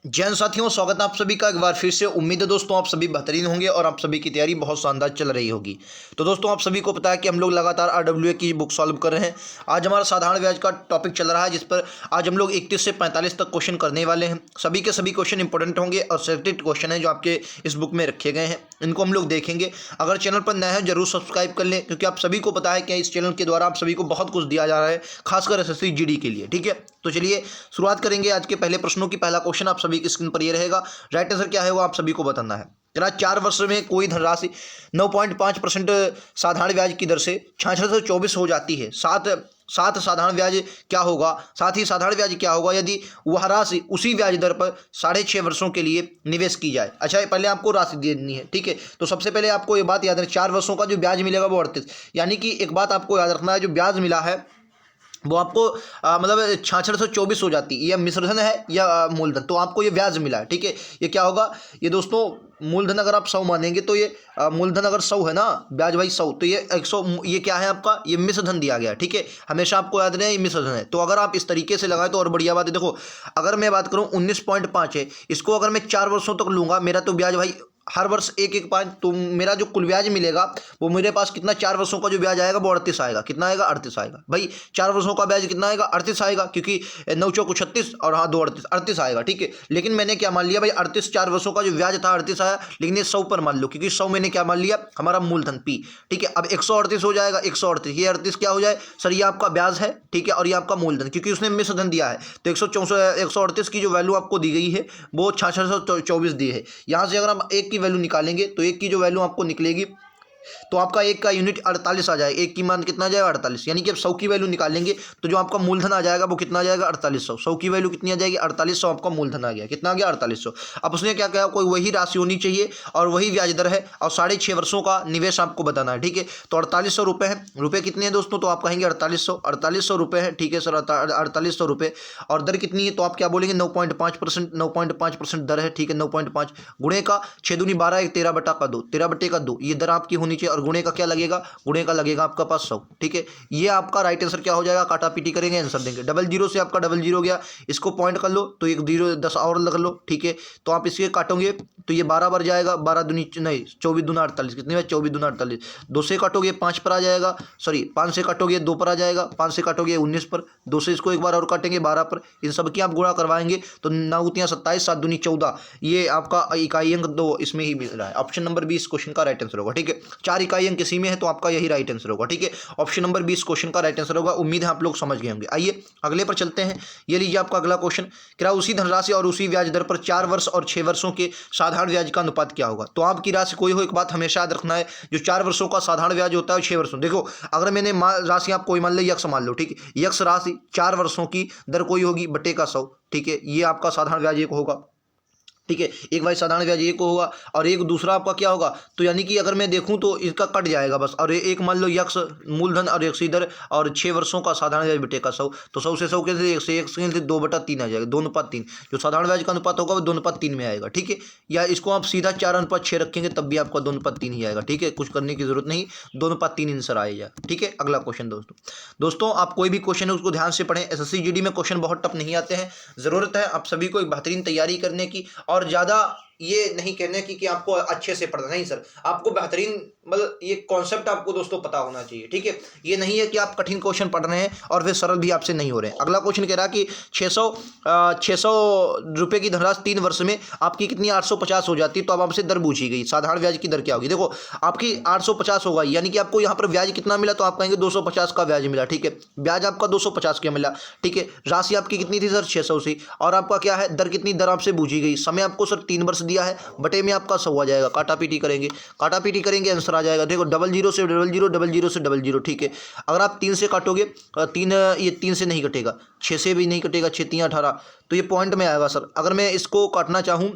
जय हिंद साथियों, स्वागत है आप सभी का एक बार फिर से। उम्मीद है दोस्तों आप सभी बेहतरीन होंगे और आप सभी की तैयारी बहुत शानदार चल रही होगी। तो दोस्तों आप सभी को पता है कि हम लोग लगातार आरडब्ल्यूए की बुक सॉल्व कर रहे हैं। आज हमारा साधारण ब्याज का टॉपिक चल रहा है, जिस पर आज हम लोग 31 से 45 तक क्वेश्चन करने वाले हैं। सभी के सभी क्वेश्चन इंपॉर्टेंट होंगे और सेलेक्टेड क्वेश्चन है जो आपके इस बुक में रखे गए हैं, इनको हम लोग देखेंगे। अगर चैनल पर नए हैं जरूर सब्सक्राइब कर लें, क्योंकि आप सभी को पता है कि इस चैनल के द्वारा आप सभी को बहुत कुछ दिया जा रहा है, खासकर एसएससी जीडी के लिए। ठीक है, तो चलिए शुरुआत करेंगे आज के पहले प्रश्नों की। पहला क्वेश्चन आप सभी की स्क्रीन पर ये रहेगा। राइट आंसर क्या है वो आप सभी को बताना है। कह 4 वर्ष में कोई धनराशि 9.5% साधारण ब्याज की दर से 6624 हो जाती है। साथ साधारण ब्याज क्या होगा, साथ ही साधारण ब्याज क्या होगा यदि वह राशि उसी ब्याज दर पर 6.5 वर्षों के लिए निवेश की जाए। अच्छा, पहले आपको राशि देनी है। ठीक है, तो सबसे पहले आपको ये बात याद रखना, 4 वर्षों का जो ब्याज मिलेगा वो 38, यानी कि एक बात आपको याद रखना है, जो ब्याज मिला है वो आपको मतलब 6624 हो जाती है। यह मिश्रधन है या मूलधन, तो आपको ये ब्याज मिला है। ठीक है, ये क्या होगा, ये दोस्तों मूलधन अगर आप 100 मानेंगे तो ये मूलधन अगर 100 है ना, ब्याज भाई 100, तो ये 100, ये क्या है आपका, ये मिश्रधन दिया गया। ठीक है, हमेशा आपको याद रहे ये मिश्रधन है। तो अगर आप इस तरीके से लगाए तो और बढ़िया बात है। देखो, अगर मैं बात करूँ 19.5 है, इसको अगर मैं 4 वर्षों तक लूँगा, मेरा तो ब्याज भाई हर वर्ष 1-1.5, तो मेरा जो कुल ब्याज मिलेगा वो मेरे पास कितना, 4 वर्षों का जो ब्याज आएगा वो 38 आएगा। कितना आएगा, 38 आएगा। भाई 4 वर्षों का ब्याज कितना आएगा, 38 आएगा, क्योंकि 9 चौको 36 और हाँ 2 38 आएगा। ठीक है, लेकिन मैंने क्या मान लिया भाई, 38 4 वर्षों का जो ब्याज था 38 आया, लेकिन ये 100 पर मान लो, क्योंकि 100 मैंने क्या मान लिया, हमारा मूलधन पी। ठीक है, अब 138 हो जाएगा, 138, ये 38 क्या हो जाए सर, ये आपका ब्याज है। ठीक है, और ये आपका मूलधन, क्योंकि उसने मिश्रधन दिया है, तो 138 की जो वैल्यू आपको दी गई है वो 6624 दी है। यहाँ से अगर हम एक की वैल्यू निकालेंगे तो एक की जो वैल्यू आपको निकलेगी तो आपका एक का यूनिट 48 आ जाएगा। एक की मान कितना आ जाएगा, 48, यानी कि अब 100 की वैल्यू निकालेंगे तो जो आपका मूलधन आ जाएगा वो कितना आ जाएगा, 4800। 100 की वैल्यू कितनी आ जाएगी, 4800, आपका मूलधन आ गया। कितना आ गया, 4800। अब उसने क्या कहा, कोई वही राशि होनी चाहिए और वही ब्याज दर है और 6.5 वर्षों का निवेश आपको बताना है। ठीक है, तो 4800 रुपये है। रुपये कितने हैं दोस्तों, तो आप कहेंगे 4800 रुपये है। ठीक है सर, 4800 रुपये, और दर कितनी है, तो आप क्या बोलेंगे, 9.5%, 9.5% दर है। ठीक है, 9.5 गुणे का 6 दूनी 12, 1 13 बटा का 2, 13 बटे का 2, ये दर आपकी होनी चाहिए। और गुणे का क्या लगेगा, गुणे का लगेगा आपका पास 100। ठीक है, ये आपका राइट आंसर क्या हो जाएगा, काटा पीटी करेंगे, आंसर देंगे। 00 से आपका 00 गया, इसको पॉइंट कर लो तो एक 0 10 और लग लो। ठीक है, तो आप इसके काटोगे तो ये 12 बार जाएगा, 12 दूनी नहीं 24 दूना 48, कितने में 24 दूना 48। 2 से काटोगे 5 पर आ जाएगा, सॉरी 5 से काटोगे 2 पर आ जाएगा, 5 से काटोगे 19 पर, 2 से इसको एक बार और काटेंगे 12 पर। इन सब की आप गुणा करवाएंगे तो 9 × 27, 7 दूनी 14, ये आपका इकाई अंक 2 इसमें ही मिल रहा है। ऑप्शन नंबर 20 क्वेश्चन का राइट आंसर होगा। ठीक है, 4 इकाई अंक इसी में है, तो आपका यही राइट आंसर होगा। ठीक है, ऑप्शन नंबर 20 क्वेश्चन का राइट आंसर होगा। उम्मीद है आप लोग समझ गए होंगे। आइए अगले पर चलते हैं। ये लीजिए आपका अगला क्वेश्चन, क्या उसी धनराशि और उसी ब्याज दर पर 4 वर्ष और 6 वर्षों के साधारण ब्याज का अनुपात क्या होगा। तो आपकी राशि कोई हो, एक बात हमेशा याद रखना है, जो 4 वर्षों का साधारण ब्याज होता है 6 वर्षों, देखो अगर मैंने राशि आप कोई मान लो यक्स मान लो। ठीक है, यक्स राशि 4 वर्षों की दर कोई होगी बटे का 100। ठीक है, ये आपका साधारण ब्याज एक होगा। ठीक है, एक भाई साधारण ब्याज एक होगा और एक दूसरा आपका क्या होगा, तो यानी कि अगर मैं देखूं तो इसका कट जाएगा बस, और एक मान लो यक्स मूलधन और एक इधर, और 6 वर्षों का साधारण ब्याज बटेगा 100, तो 100 से 100 कैसे, 1 से 1 से 2/3 आ जाएगा, 2:3। जो साधारण ब्याज का अनुपात होगा वो 2:3 में आएगा। ठीक है, या इसको आप सीधा 4:6 रखेंगे तब भी आपका 2:3 ही आएगा। ठीक है, कुछ करने की जरूरत नहीं, 2:3 आंसर आएगा। ठीक है, अगला क्वेश्चन दोस्तों आप कोई भी क्वेश्चन है उसको ध्यान से पढ़ें। एसएससी जीडी में क्वेश्चन बहुत टफ नहीं आते हैं। जरूरत है आप सभी को एक बेहतरीन तैयारी करने की, और ज़्यादा ये नहीं कहने की कि आपको अच्छे से पढ़ना, नहीं सर, आपको बेहतरीन मतलब ये कॉन्सेप्ट आपको दोस्तों पता होना चाहिए। ठीक है, ये नहीं है कि आप कठिन क्वेश्चन पढ़ रहे हैं और फिर सरल भी आपसे नहीं हो रहे हैं। अगला क्वेश्चन कह रहा है कि 600 रुपये की धनराशि 3 वर्ष में आपकी कितनी 850 हो जाती है। तो अब आपसे दर पूछी गई, साधारण ब्याज की दर क्या होगी। देखो आपकी 850 होगा, यानी कि आपको यहाँ पर ब्याज कितना मिला, तो आप कहेंगे 250 का ब्याज मिला। ठीक है, ब्याज आपका 250 का मिला। ठीक है, राशि आपकी कितनी थी सर, 600 सी, और आपका क्या है दर कितनी, दर आपसे पूछी गई, समय आपको सर 3 वर्ष दिया है, बटे में आपका 100 आ जाएगा। काटा पीटी करेंगे, आंसर आ जाएगा। देखो 00 से 00, 00 से 00। ठीक है, अगर आप 3 से काटोगे, 3 ये 3 से नहीं कटेगा, 6 से भी नहीं कटेगा, 6 3 18, तो ये पॉइंट में आएगा सर। अगर मैं इसको काटना चाहूँ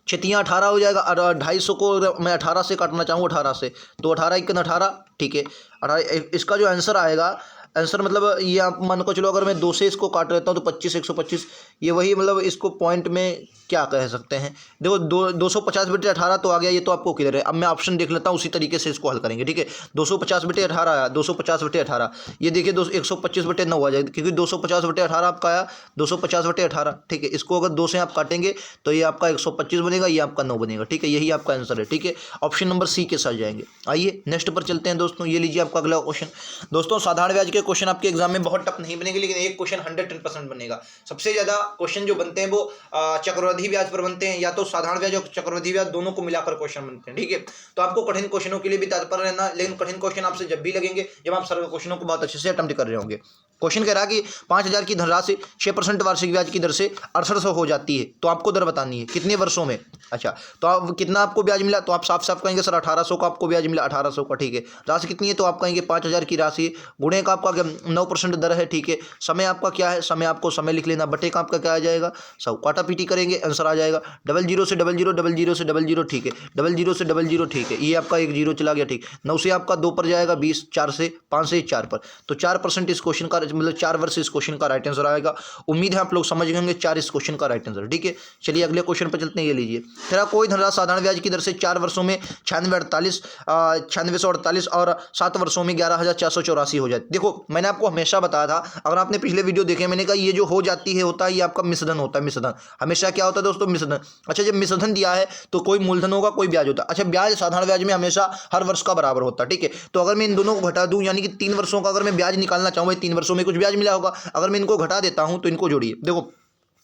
6 3 18 हो जाएगा, और 250 को मैं 18 से काटना चाहूँ, 18 से, तो 18 1 18। ठीक है, 18, इसका जो आंसर आएगा, आंसर मतलब ये आप मान को चलो, अगर मैं 2 से इसको काट लेता हूँ तो 25 125, ये वही मतलब इसको पॉइंट में क्या कह सकते हैं, देखो 250/18 तो आ गया, ये तो आपको क्लियर है। अब मैं ऑप्शन देख लेता हूँ, उसी तरीके से इसको हल करेंगे, ठीक है। 250/18 आया, 250/18, ये देखिए 125/9 आ जाएगा, क्योंकि 250/18 आपका आया 250/18, ठीक है। इसको अगर 2 से आप काटेंगे तो ये आपका 125 बनेगा, ये आपका 9 बनेगा, ठीक है। यही आपका आंसर है, ठीक है। ऑप्शन नंबर सी के साथ जाएंगे। आइए नेक्स्ट पर चलते हैं दोस्तों। ये लीजिए आपका अगला क्वेश्चन। दोस्तों साधारण ब्याज के क्वेश्चन आपके एग्जाम में बहुत टफ नहीं बनेंगे, लेकिन एक क्वेश्चन 110% बनेगा। सबसे ज्यादा क्वेश्चन जो बनते हैं वो चक्रवृद्धि ब्याज पर बनते हैं, या तो साधारण ब्याज और चक्रवृद्धि ब्याज दोनों को मिलाकर क्वेश्चन बनते हैं, ठीक है। तो आपको कठिन क्वेश्चनों के लिए भी तत्पर रहना, लेकिन कठिन क्वेश्चन आपसे जब भी लगेंगे जब आप सरल क्वेश्चनों को बहुत अच्छे से अटेम्प्ट कर रहे होंगे। क्वेश्चन कह रहा है कि 5,000 की धनराशि 6% वार्षिक ब्याज की दर से 6800 हो जाती है, तो आपको दर बतानी है कितने वर्षों में। अच्छा, तो आप कितना आपको ब्याज मिला, तो आप साफ साफ कहेंगे सर 1800 का आपको ब्याज मिला, 1800 का, ठीक है। राशि कितनी है, तो आप कहेंगे 5,000 की राशि, गुणे का आपका 9% दर है, ठीक है। समय आपका क्या है, समय आपको समय लिख लेना, बटे का आपका क्या आ जाएगा 100, काटा पीटी करेंगे आंसर आ जाएगा 00 से 00, 00 से 00, ठीक है। 00 से 00, ठीक है। ये आपका एक जीरो चला गया, ठीक। 9 से आपका 2 पर जाएगा 20, 4 से 5 से 4 पर, तो 4% इस क्वेश्चन का, मतलब 4 वर्ष इस क्वेश्चन का राइट आंसर आएगा। उम्मीद है आप लोग समझ गए होंगे 4 इस क्वेश्चन का राइट आंसर, ठीक है। चलिए अगले क्वेश्चन पर चलते हैं। ये लीजिए, तेरा कोई धनराशि साधारण ब्याज की दर से 4 वर्षों में 9648 और 7 वर्षों में 11,484 हो जाती। देखो मैंने आपको हमेशा बताया था, अगर आपने पिछले वीडियो देखे, मैंने कहा ये जो हो जाती है होता है, ये आपका मिश्रधन होता है। मिश्रधन हमेशा क्या होता है दोस्तों, मिश्रधन। अच्छा, जब मिश्रधन दिया है तो कोई मूलधन होगा, कोई ब्याज होता है। अच्छा, ब्याज साधारण ब्याज में हमेशा हर वर्ष का बराबर होता है, ठीक है। तो अगर मैं इन दोनों को घटा दूं, यानी कि 3 वर्षों का अगर मैं ब्याज निकालना चाहूँ, 3 वर्षों में कुछ ब्याज मिला होगा, अगर मैं इनको घटा देता हूं तो इनको जोड़िए। देखो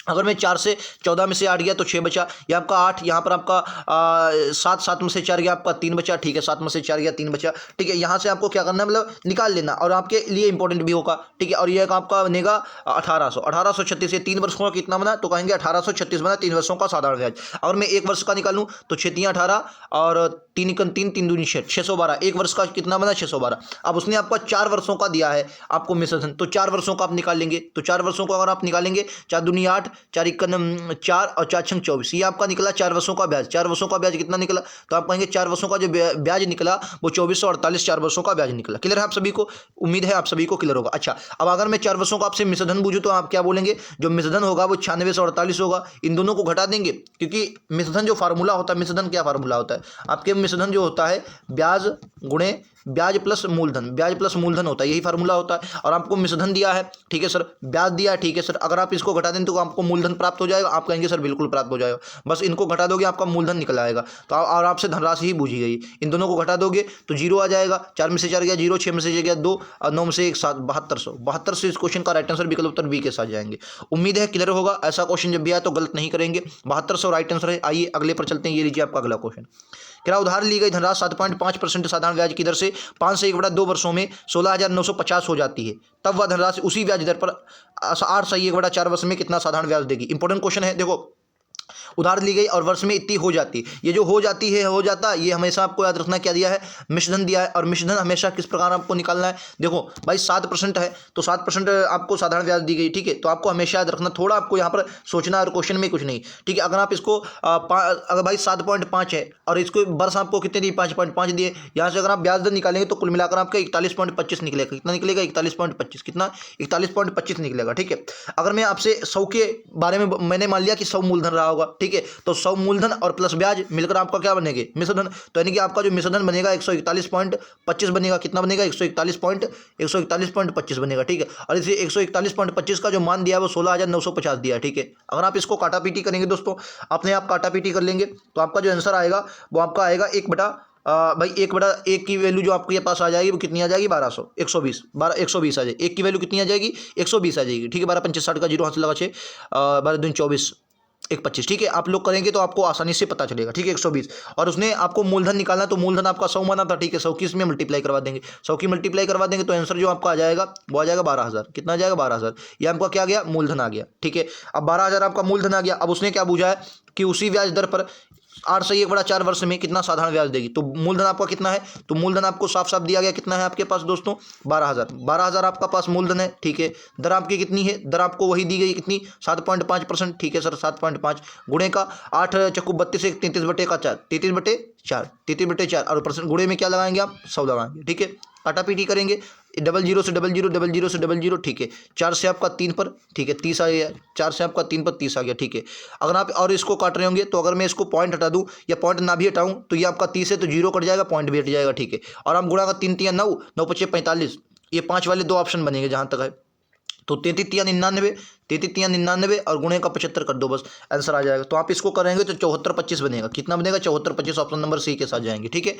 अगर मैं 4 से 14 में से 8 गया तो 6 बचा, ये आपका 8, यहाँ पर आपका 7 में से 4 गया, आपका 3 बचा, ठीक है। 7 में से 4 गया, 3 बचा, ठीक है। यहाँ से आपको क्या करना है, मतलब निकाल लेना, और आपके लिए इंपॉर्टेंट भी होगा, ठीक है। और ये आपका बनेगा 1836, ये 3 वर्षों का कितना बना, तो कहेंगे 1836 बना, 3 वर्षों का साधारण ब्याज। अगर मैं 1 वर्ष का निकालूँ तो 6 18 और 3 3 3 दूनी 6, 612, 1 वर्ष का कितना बना 612। अब उसने आपका 4 वर्षों का दिया है आपको मिश्रधन, तो 4 वर्षों का आप निकाल लेंगे, तो 4 वर्षों को अगर आप निकालेंगे, 4 दूनी 8, 4 4 और 4 6 24, ये आपका निकला 4 वर्षों का ब्याज। 4 वर्षों का ब्याज कितना निकला, तो आप कहेंगे 4 वर्षों का जो ब्याज निकला वो 2448, 4 वर्षों का ब्याज निकला। क्लियर है आप सभी को, उम्मीद है आप सभी को क्लियर होगा। अच्छा, अब अगर मैं 4 वर्षों का आपसे मिश्रधन पूछूं तो आप क्या बोलेंगे, जो मिश्रधन होगा वो 9648 होगा। इन दोनों को घटा देंगे, क्योंकि मिश्रधन जो फार्मूला होता है, मिश्रधन क्या फार्मूला होता है आपके, मिश्रधन जो होता है ब्याज गुणे ब्याज प्लस मूलधन, ब्याज प्लस मूलधन होता है, यही फार्मूला होता है। और आपको मिश्रधन दिया है, ठीक है सर, ब्याज दिया है, ठीक है सर। अगर आप इसको घटा दें तो आपको मूलधन प्राप्त हो जाएगा, आप कहेंगे सर बिल्कुल प्राप्त हो जाएगा। बस इनको घटा दोगे आपका मूलधन निकल आएगा। तो और आपसे धनराशि ही पूछी गई, इन दोनों को घटा दोगे तो 0 आ जाएगा। 4 में से 4 गया 0, 6 में से 6 गया 2 और 9 में से 1 7, 7200 से इस क्वेश्चन का राइट आंसर विकल्प उत्तर बी के साथ जाएंगे। उम्मीद है क्लियर होगा, ऐसा क्वेश्चन जब भी आए तो गलत नहीं करेंगे। 7200 राइट आंसर है। आइए अगले पर चलते हैं। ये लीजिए आपका अगला क्वेश्चन, क्या उधार ली गई धनराशि 7.5% साधारण ब्याज की दर से 5 से 1/2 वर्षों में 16,950 हो जाती है, तब वह धनराशि उसी ब्याज दर पर 8 से 1/4 वर्ष में कितना साधारण ब्याज देगी। इंपॉर्टेंट क्वेश्चन है। देखो उधार ली गई और वर्ष में इतनी हो जाती है, ये जो हो जाती है हो जाता, ये हमेशा आपको याद रखना क्या दिया है, मिश्रधन दिया है। और मिश्रधन हमेशा किस प्रकार आपको निकालना है, देखो भाई 7% है तो 7% आपको साधारण ब्याज दी गई, ठीक है। तो आपको हमेशा याद रखना, थोड़ा आपको यहाँ पर सोचना और क्वेश्चन में कुछ नहीं, ठीक है। अगर आप इसको अगर भाई 7.5 है और इसको वर्ष आपको कितने दिए 5.5 दिए, यहाँ से अगर आप ब्याज दर निकालेंगे तो कुल मिलाकर आपका 41.25 निकलेगा। कितना निकलेगा 41.25, कितना 41.25 निकलेगा, ठीक है। अगर मैं आपसे 100 के बारे में, मैंने मान लिया कि 100 मूलधन रहा होगा, ठीक है। तो 100 मूलधन और प्लस ब्याज मिलकर आपका क्या बनेगा मिश्रधन, तो यानी कि आपका जो मिश्रधन बनेगा 141.25 बनेगा। कितना बनेगा 141.25 बनेगा, ठीक है। और इसे 141.25 का जो मान दिया है वो 16,950 दिया है, ठीक है। अगर आप इसको काटा पीटी करेंगे दोस्तों, अपने आप काटा पीटी कर लेंगे तो आपका जो आंसर आएगा वो आपका आएगा 1/1 की वैल्यू जो आपके पास आ जाएगी वो कितनी आ जाएगी 1200, 120 120 आ जाएगी। 1 की वैल्यू कितनी आ जाएगी 120 आ जाएगी, ठीक है। 12 5 60 का 0 हाथ लगा 6 12 दूनी 24 1 25, ठीक है। आप लोग करेंगे तो आपको आसानी से पता चलेगा, ठीक है। 120 और उसने आपको मूलधन निकालना, तो मूलधन आपका 100 माना था, ठीक है। 100 की इसमें मल्टीप्लाई करवा देंगे, 100 की मल्टीप्लाई करवा देंगे तो आंसर जो आपका आ जाएगा वो आ जाएगा 12,000। कितना आ जाएगा 12,000, ये आपका क्या गया मूलधन आ गया, ठीक है। अब 12,000 आपका मूलधन आ गया। अब उसने क्या पूछा है कि उसी ब्याज दर पर 8 से 1/4 वर्ष में कितना साधारण ब्याज देगी। तो मूलधन आपका कितना है, तो मूलधन आपको साफ साफ दिया गया, कितना है आपके पास दोस्तों 12,000 आपका पास मूलधन है, ठीक है। दर आपकी कितनी है, दर आपको वही दी गई कितनी 7.5%, ठीक है सर। 7.5 गुणे का 8 चक्कू 32 से 33/4, 33/4 और परसेंट गुणे में क्या लगाएंगे आप 100 लगाएंगे, ठीक है। काटा पीटी करेंगे, डबल जीरो से डबल जीरो, डबल जीरो से डबल जीरो, ठीक है। 4 से आपका 3 पर, ठीक है, 30 आ गया। 4 से आपका 3 पर 30 आ गया, ठीक है। अगर आप और इसको काट रहे होंगे तो अगर मैं इसको पॉइंट हटा दूं या पॉइंट ना भी हटाऊं तो ये आपका 30 है तो जीरो कट जाएगा, पॉइंट भी हट जाएगा, ठीक है। और आप गुणा का 3 3 9, 9 5 45, ये 5 वाले 2 ऑप्शन बनेंगे जहां तक है। तो 33 3 99, 33 3 99 और गुणे का 75 कर दो, बस आंसर आ जाएगा। तो आप इसको करेंगे तो 74 25 बनेगा। कितना बनेगा? 74 25, ऑप्शन नंबर सी के साथ जाएंगे, ठीक है।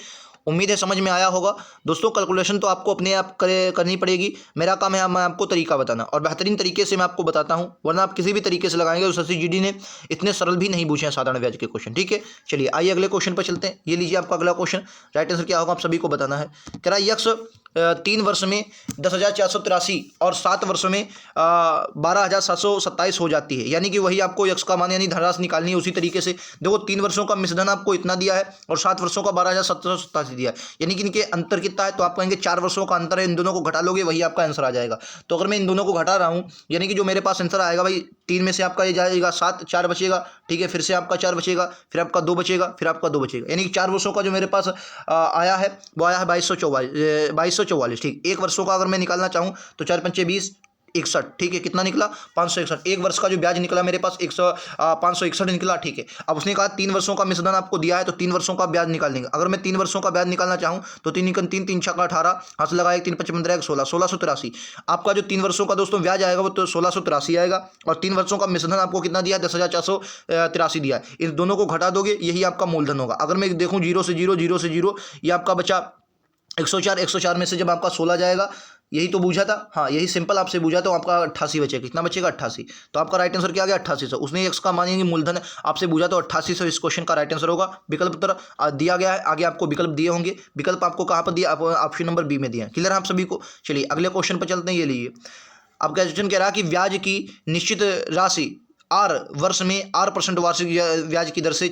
उम्मीद है समझ में आया होगा दोस्तों। कैलकुलेशन तो आपको अपने आप करनी पड़ेगी, मेरा काम है मैं आपको तरीका बताना, और बेहतरीन तरीके से मैं आपको बताता हूं, वरना आप किसी भी तरीके से लगाएंगे। उस SSGD ने इतने सरल भी नहीं पूछे हैं साधारण ब्याज के क्वेश्चन, ठीक है। चलिए आइए अगले क्वेश्चन पर चलते हैं। ये लीजिए आपका अगला क्वेश्चन, राइट आंसर क्या होगा आप सभी को बताना है। कह रहा यक्स 3 वर्ष में 10,483 और 7 वर्षों में 12,727 हो जाती है, यानी कि वही आपको यक्स का मान यानी धनराशि निकालनी है। उसी तरीके से देखो 3 वर्षों का मिश्रधन आपको इतना दिया है और 7 वर्षों का 12,787 दिया है, यानी कि इनके अंतर कितना है? तो आप कहेंगे 4 वर्षों का अंतर है, इन दोनों को घटा लोगे वही आपका आंसर आ जाएगा। तो अगर मैं इन दोनों को घटा रहा हूं, यानी कि जो मेरे पास आंसर आएगा भाई 3 में से आपका ये जाएगा 7, 4 बचेगा, ठीक है। फिर से आपका 4 बचेगा, फिर आपका 2 बचेगा, फिर आपका 2 बचेगा, यानी कि 4 वर्षों का जो मेरे पास आया है वो आया है 2244, ठीक। 1 वर्षों का अगर मैं निकालना चाहूँ तो 4 पंचे 20, 61, ठीक है। कितना निकला? 561। 1 वर्ष का जो ब्याज निकला मेरे पास 561 निकला, ठीक है। अब उसने कहा 3 वर्षों का मिश्रधन आपको दिया है तो 3 वर्षों का ब्याज निकाल देंगे। अगर मैं 3 वर्षों का ब्याज निकालना चाहूँ तो 3 3 6 18, हाथ से लगाया 3 5 15 16, 1683। आपका जो 3 वर्षों का दोस्तों ब्याज आएगा वो तो 1683 आएगा, और 3 वर्षों का मिश्रधन आपको कितना दिया? 10,483 दिया है। इन दोनों को घटा दोगे यही आपका मूलधन होगा। अगर मैं देखूँ 0 से 0, 0 से 0, ये आपका बचा 104, 104 में से जब आपका 16 जाएगा, यही तो पूछा था, हाँ यही सिंपल आपसे पूछा तो आपका 88 बचेगा। कितना बचेगा? 88। तो आपका राइट आंसर क्या आ गया? 8800। उसने एक्स का मानेंगे मूलधन आपसे पूछा तो 8800 इस क्वेश्चन का राइट आंसर होगा। विकल्प उत्तर दिया गया है, आगे आपको विकल्प दिए होंगे। विकल्प आपको कहाँ पर दिया? ऑप्शन नंबर बी में दिया। क्लियर है आप सभी को? चलिए अगले क्वेश्चन पर चलते हैं। ये लीजिए आपका क्वेश्चन कह रहा है कि ब्याज की निश्चित राशि R वर्ष में 8% वार्षिक ब्याज की दर से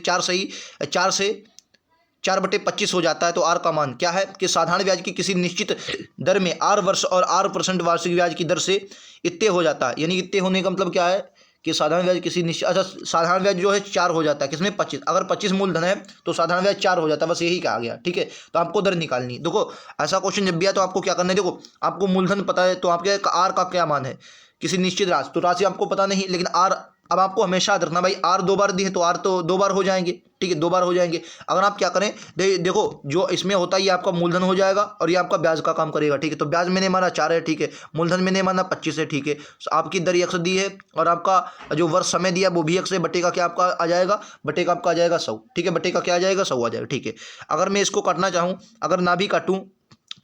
4/25 हो जाता है, तो R का मान क्या है? कि साधारण ब्याज की किसी निश्चित दर में R वर्ष और 8% वार्षिक ब्याज की दर से इतने हो जाता है, यानी इतने होने का मतलब क्या है? कि साधारण ब्याज किसी निश्चित, अच्छा साधारण ब्याज जो है 4 हो जाता है, किसमें? 25। अगर 25 मूलधन है तो साधारण ब्याज 4 हो जाता है, बस यही कहा गया, ठीक है। तो आपको दर निकालनी। देखो ऐसा क्वेश्चन जब भी आए तो आपको क्या करना है, देखो आपको मूलधन पता है तो आपके R का क्या मान है? किसी निश्चित राशि, तो राशि आपको पता नहीं, लेकिन R अब आपको हमेशा याद रखना भाई, R 2 बार दी है तो R तो 2 बार हो जाएंगे, ठीक है, 2 बार हो जाएंगे। अगर आप क्या करें, देखो जो इसमें होता है ये आपका मूलधन हो जाएगा और ये आपका ब्याज का काम करेगा, ठीक है। तो ब्याज मैंने माना 4 है, ठीक है। मूलधन मैंने माना 25 है, ठीक है। आपकी दर यक्स दी है और आपका जो वर्ष समय दिया वो भी यक्स है। बटे का क्या आपका आ जाएगा? बटे का आपका आ जाएगा 100, ठीक है। बटे का क्या आ जाएगा? 100 आ जाएगा, ठीक है। अगर मैं इसको काटना चाहूँ, अगर ना भी काटूँ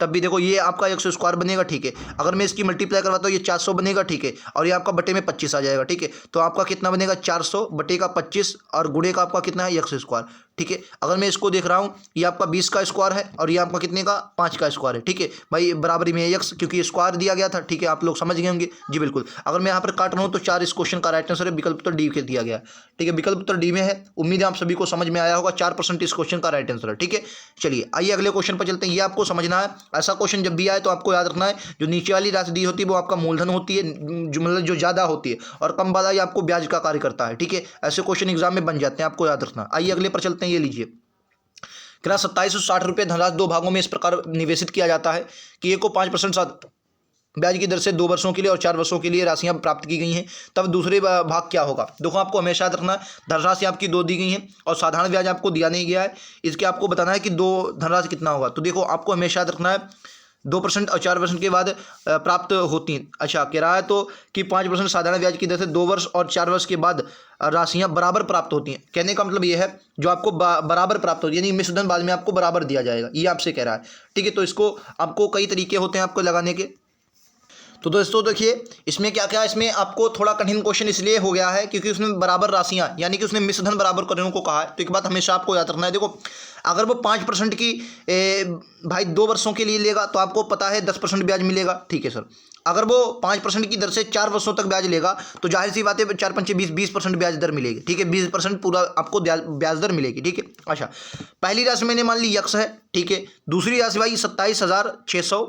तब भी देखो ये आपका 100² बनेगा, ठीक है। अगर मैं इसकी मल्टीप्लाई करवाता हूँ ये 400 बनेगा, ठीक है। और ये आपका बटे में 25 आ जाएगा, ठीक है। तो आपका कितना बनेगा? 400 बटे का 25 और गुणे का आपका कितना है? 100², ठीक है। अगर मैं इसको देख रहा हूँ ये आपका 20 का स्क्वायर है और ये आपका कितने का? 5 का स्क्वायर है, ठीक है भाई। बराबरी में यक्स, क्योंकि स्क्वायर दिया गया था, ठीक है। आप लोग समझ गए होंगे जी, बिल्कुल। अगर मैं यहाँ पर काट रहा हूँ तो 4 इस क्वेश्चन का राइट आंसर है। विकल्प उत्तर डी के दिया गया, ठीक है। विकल्प उत्तर डी में है। उम्मीद है आप सभी को समझ में आया होगा। 4% इस क्वेश्चन का राइट आंसर है, ठीक है। चलिए आइए अगले क्वेश्चन पर चलते हैं। ये आपको समझना है। ऐसा क्वेश्चन जब भी आए तो आपको याद रखना है जो नीचे वाली राशि दी होती है वो आपका मूलधन होती है, जो मतलब जो ज़्यादा होती है, और कम वाला ये आपको ब्याज का कार्य करता है, ठीक है। ऐसे क्वेश्चन एग्जाम में बन जाते हैं, आपको याद रखना। आइए अगले पर चलते हैं। ये लीजिए 2760 रुपये धनराशि 2 भागों में इस प्रकार निवेशित किया जाता है कि एक को 5% ब्याज की दर से 2 वर्षों के लिए और 4 वर्षों के लिए राशियां प्राप्त की गई हैं। तब दूसरे भाग क्या होगा? देखो आपको हमेशा याद रखना है धनराशि आपकी 2 दी गई हैं और साधारण ब्याज आपको दिया नहीं गया है। इसके आपको बताना है कि 2 धनराशि कितना होगा। तो देखो आपको हमेशा याद रखना है 2% और 4% के बाद प्राप्त होती हैं। अच्छा कह रहा है तो कि 5% साधारण ब्याज की दर से 2 वर्ष और 4 वर्ष के बाद राशियां बराबर प्राप्त होती हैं। कहने का मतलब यह है जो आपको बराबर प्राप्त होती है, यानी मिश्रधन बाद में आपको बराबर दिया जाएगा, ये आपसे कह रहा है, ठीक है। तो इसको आपको कई तरीके होते हैं आपको लगाने के। तो दोस्तों देखिए इसमें क्या क्या, इसमें आपको थोड़ा कठिन क्वेश्चन इसलिए हो गया है क्योंकि उसने बराबर राशियां यानी कि उसने मिश्रधन बराबर करने को कहा है। तो एक बात हमेशा आपको याद रखना है, देखो अगर वो 5% की भाई 2 वर्षों के लिए लेगा तो आपको पता है 10% ब्याज मिलेगा, ठीक है सर। अगर वो 5% की दर से 4 वर्षों तक ब्याज लेगा तो जाहिर सी बात है 4 पंचे 20% ब्याज दर मिलेगी, ठीक है। 20% पूरा आपको ब्याज दर मिलेगी, ठीक है। अच्छा पहली राशि मैंने मान ली यक्स है, ठीक है। दूसरी राशि भाई 27,600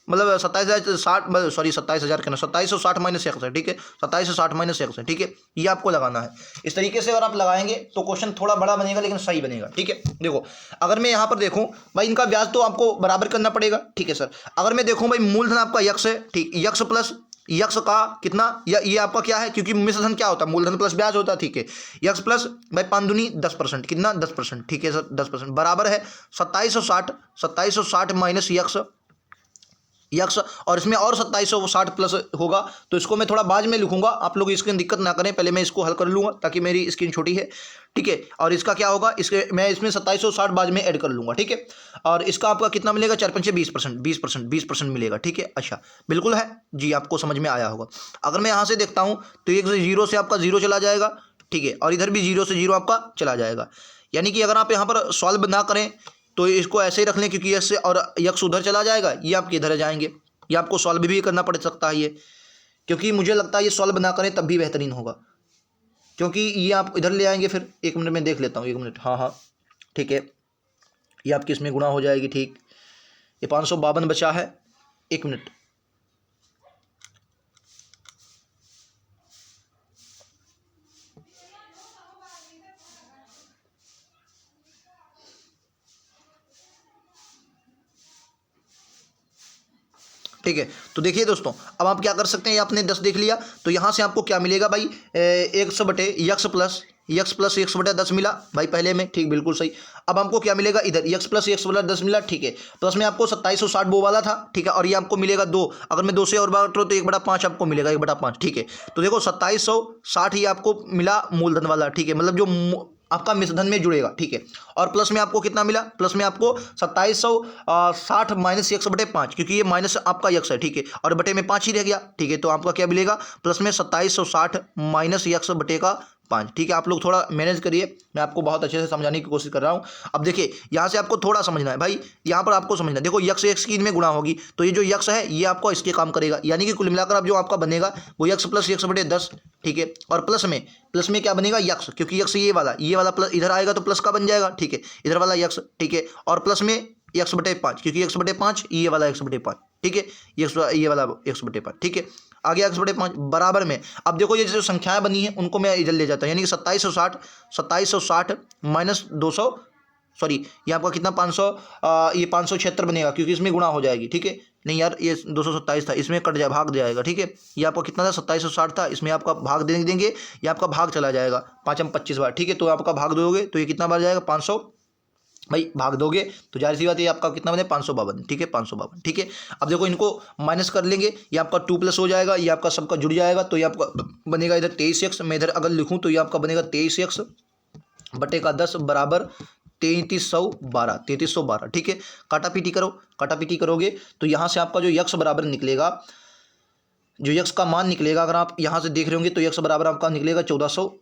मतलब 27,060 सॉरी 27,000 कहना 2760 माइनस एक्स है, ठीक है, 2760 माइनस एक्स है, ठीक है, ये आपको लगाना है। इस तरीके से अगर आप लगाएंगे तो क्वेश्चन थोड़ा बड़ा बनेगा लेकिन सही बनेगा, ठीक है। देखो अगर मैं यहाँ पर देखूँ भाई, इनका ब्याज तो आपको बराबर करना पड़ेगा, ठीक है सर। अगर मैं देखूँ भाई, मूलधन आपका यक्स है, ठीक, यक्स प्लस यक्स का कितना, या ये आपका क्या है, क्योंकि मिश्रधन क्या होता है, मूलधन प्लस ब्याज होता है, ठीक है। यक्स प्लस भाई 5 दूनी 10%, कितना 10%, ठीक है सर, 10% बराबर है 2760 माइनस यक्स यक्स, और इसमें और 2760 प्लस होगा, तो इसको मैं थोड़ा बाद में लिखूंगा, आप लोग इसकी दिक्कत ना करें, पहले मैं इसको हल कर लूंगा ताकि मेरी स्क्रीन छोटी है, ठीक है। और इसका क्या होगा, इसके मैं इसमें 2760 बाद में ऐड कर लूंगा, ठीक है। और इसका आपका कितना मिलेगा, 4 × 20%, 20% मिलेगा, ठीक है। अच्छा बिल्कुल है जी, आपको समझ में आया होगा। अगर मैं यहाँ से देखता हूँ तो एक से जीरो से आपका जीरो चला जाएगा, ठीक है, और इधर भी जीरो से जीरो आपका चला जाएगा, यानी कि अगर आप यहाँ पर सॉल्व ना करें तो इसको ऐसे ही रख लें, क्योंकि यक्स और यक्स उधर चला जाएगा, ये आपके इधर जाएंगे, ये आपको सॉल्व भी करना पड़ सकता है ये, क्योंकि मुझे लगता है ये सॉल्व ना करें तब भी बेहतरीन होगा, क्योंकि ये आप इधर ले आएंगे। फिर 1 मिनट में देख लेता हूँ, 1 मिनट, हाँ हाँ ठीक है, ये आपकी इसमें गुणा हो जाएगी, ठीक, ये 552 बचा है, 1 मिनट, ठीक है। तो देखिए दोस्तों, अब आप क्या कर सकते हैं, आपने 10 देख लिया, तो यहाँ से आपको क्या मिलेगा भाई, 100 बटे यक्स प्लस 100/10 मिला भाई पहले में, ठीक, बिल्कुल सही। अब हमको क्या मिलेगा, इधर यक्स प्लस 100/10 मिला, ठीक है, प्लस में आपको 2760 वो वाला था, ठीक है, और ये आपको मिलेगा 2, अगर मैं 2 से और बांटूं तो 1/5 आपको मिलेगा, 1/5, ठीक है। तो देखो 2760 ही आपको मिला मूलधन वाला, ठीक है, मतलब जो आपका मिश्रधन में जुड़ेगा, ठीक है। और प्लस में आपको कितना मिला, प्लस में आपको 2760 माइनस 100/5, क्योंकि ये माइनस आपका यक्स है, ठीक है, और बटे में 5 ही रह गया, ठीक है, तो आपका क्या मिलेगा, प्लस में 2760 माइनस यक्स/5, ठीक है। आप लोग थोड़ा मैनेज करिए, मैं आपको बहुत अच्छे से समझाने की कोशिश कर रहा हूँ। अब देखिए यहाँ से आपको थोड़ा समझना है भाई, यहाँ पर आपको समझना है, देखो यक्स एक्स की इनमें गुणा होगी, तो ये जो यक्स है ये आपको इसके काम करेगा, यानी कि कुल मिलाकर अब जो आपका बनेगा वो यक्स प्लस 100/10, ठीक है, और प्लस में क्या बनेगा, यक्स, क्योंकि यक्स ये वाला प्लस इधर आएगा तो प्लस का बन जाएगा, ठीक है, इधर वाला यक्स, ठीक है, और प्लस में 100/5, क्योंकि 100/5 ये वाला 100/5, ठीक है, ये वाला 100/5, ठीक है, आगे 100/5 बराबर में। अब देखो ये जो संख्याएं बनी हैं उनको मैं इधर ले जाता हूँ, यानी कि 2760 माइनस 200, सॉरी ये आपका कितना 500, ये 576 बनेगा, क्योंकि इसमें गुणा हो जाएगी, ठीक है, नहीं यार ये 227 था, इसमें कट जाए भाग जाएगा, ठीक है, ये आपका कितना था 2760 था, इसमें आपका भाग देंगे, ये आपका भाग चला जाएगा 5 में 25 बार, ठीक है, तो आपका भाग दोगे तो ये कितना बार जाएगा 500, भाई भाग दोगे तो जाहिर सी बात है आपका कितना बने 552, ठीक है, 552, ठीक है। अब देखो इनको माइनस कर लेंगे, ये आपका 2 प्लस हो जाएगा, ये आपका सबका जुड़ जाएगा, तो ये आपका बनेगा इधर 23x, मैं इधर अगर लिखूँ तो ये आपका बनेगा 23x/10 बराबर 3312, ठीक है। काटापीटी करोगे तो यहाँ से आपका जो यक्स बराबर निकलेगा, जो यक्स का मान निकलेगा, अगर आप यहाँ से देख रहे होंगे तो यक्स बराबर आपका निकलेगा 1400,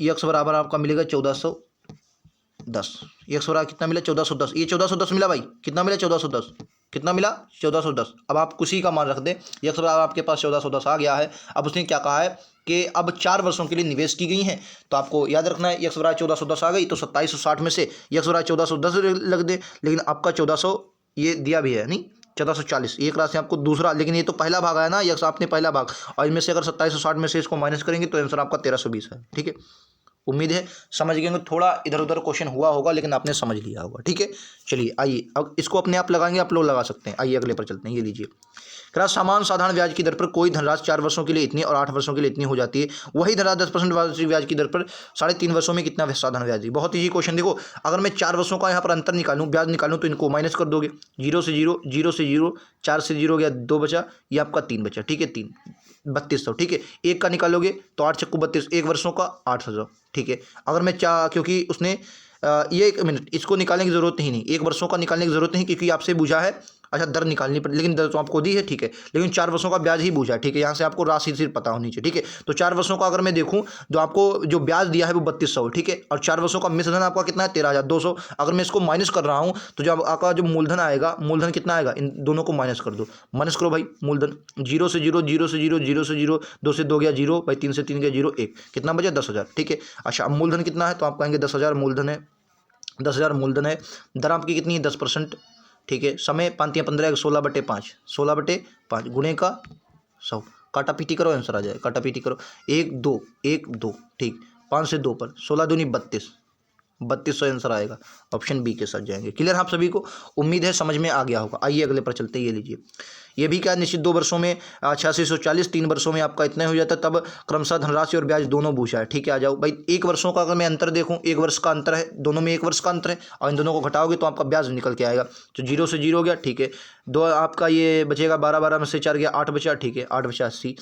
यक्स बराबर आपका मिलेगा 1410, यक्स बराबर कितना मिला 1410, ये 1410 मिला भाई, कितना मिला 1410, कितना मिला 1410। अब आप उसी का मान रख दें, यक्स बराबर आपके पास 1410 आ गया है। अब उसने क्या कहा है कि अब 4 वर्षों के लिए निवेश की गई हैं, तो आपको याद रखना है यक्स बराबर 1410 आ गई तो 2760 में से यक्स बराबर 1410 लग दे, लेकिन आपका 1400 ये दिया भी है नहीं 1440, एक राशि आपको दूसरा, लेकिन ये तो पहला भाग आया ना यक्स, आपने पहला भाग, और इनमें से अगर 2760 में से इसको माइनस करेंगे तो आंसर आपका 1320 है, ठीक है। उम्मीद है समझ गए, थोड़ा इधर उधर क्वेश्चन हुआ होगा लेकिन आपने समझ लिया होगा, ठीक है। चलिए आइए अब इसको अपने आप लगाएंगे, आप लोग लगा सकते हैं। आइए अगले पर चलते हैं, ये लीजिए, कह समान साधारण ब्याज की दर पर कोई धनराशि 4 वर्षों के लिए इतनी और 8 वर्षों के लिए इतनी हो जाती है, वही धनराशि 10% वार्षिक ब्याज की दर पर 3.5 वर्षों में कितना साधारण ब्याज है। बहुत ईजी क्वेश्चन। देखो अगर मैं 4 वर्षों का यहाँ पर अंतर निकालूँ, ब्याज निकालूँ, तो इनको माइनस कर दोगे, 0 से 0, 0 से 0, 4 से 0 गया, 2 बचा, ये आपका 3 बचा, ठीक है, 3 3200, ठीक है। एक का निकालोगे तो 8 × 32, 1 वर्षों का 800, ठीक है। अगर मैं क्योंकि उसने ये 1 मिनट इसको निकालने की ज़रूरत ही नहीं, 1 वर्षों का निकालने की ज़रूरत नहीं, क्योंकि आपसे पूछा है, अच्छा दर निकालनी पड़े, लेकिन दर तो आपको दी है, ठीक है, लेकिन 4 वर्षों का ब्याज ही पूछा है, ठीक है, यहाँ से आपको राशि सिर्फ पता होनी चाहिए, ठीक है। तो 4 वर्षों का अगर मैं देखूँ जो आपको जो ब्याज दिया है वो 3200, ठीक है, और 4 वर्षों का मिश्रधन आपका कितना है 13200। अगर मैं इसको माइनस कर रहा हूँ तो जो आपका जो मूलधन आएगा, मूलधन कितना आएगा, इन दोनों को माइनस कर दो, माइनस करो भाई मूलधन, 0 से 0, 0 से 0, 0 से 0, 2 से 2 गया 0 भाई, 3 से 3 गया 0, 1, कितना बचा 10,000, ठीक है। अच्छा अब मूलधन कितना है, तो आप कहेंगे 10,000 मूलधन है, 10,000 मूलधन है, दर आपकी कितनी है 10%, ठीक है। समय 5×15 16/5, 16/5 गुणे का 100, काटा पीटी करो आंसर आ जाए, काटा पीटी करो, 1 2 1 2, ठीक, 5 से 2 पर 16 दूनी 32, 3200 आंसर आएगा, ऑप्शन बी के साथ जाएंगे। क्लियर आप सभी को, उम्मीद है समझ में आ गया होगा। आइए अगले पर चलते हैं, ये लीजिए, ये भी क्या निश्चित 2 वर्षों में 8640, 3 वर्षों में आपका इतना हो जाता है, तब क्रमशः धनराशि और ब्याज दोनों पूछा है, ठीक है। आ जाओ भाई, 1 वर्षों का अगर मैं अंतर देखूं, 1 वर्ष का अंतर है दोनों में, 1 वर्ष का अंतर है, और इन दोनों को घटाओगे तो आपका ब्याज निकल के आएगा। तो 0 से 0 हो गया, ठीक है। दो आपका ये बचेगा 12, 12 में से 4 गया 8 बचा, ठीक है, 8 बचा 80।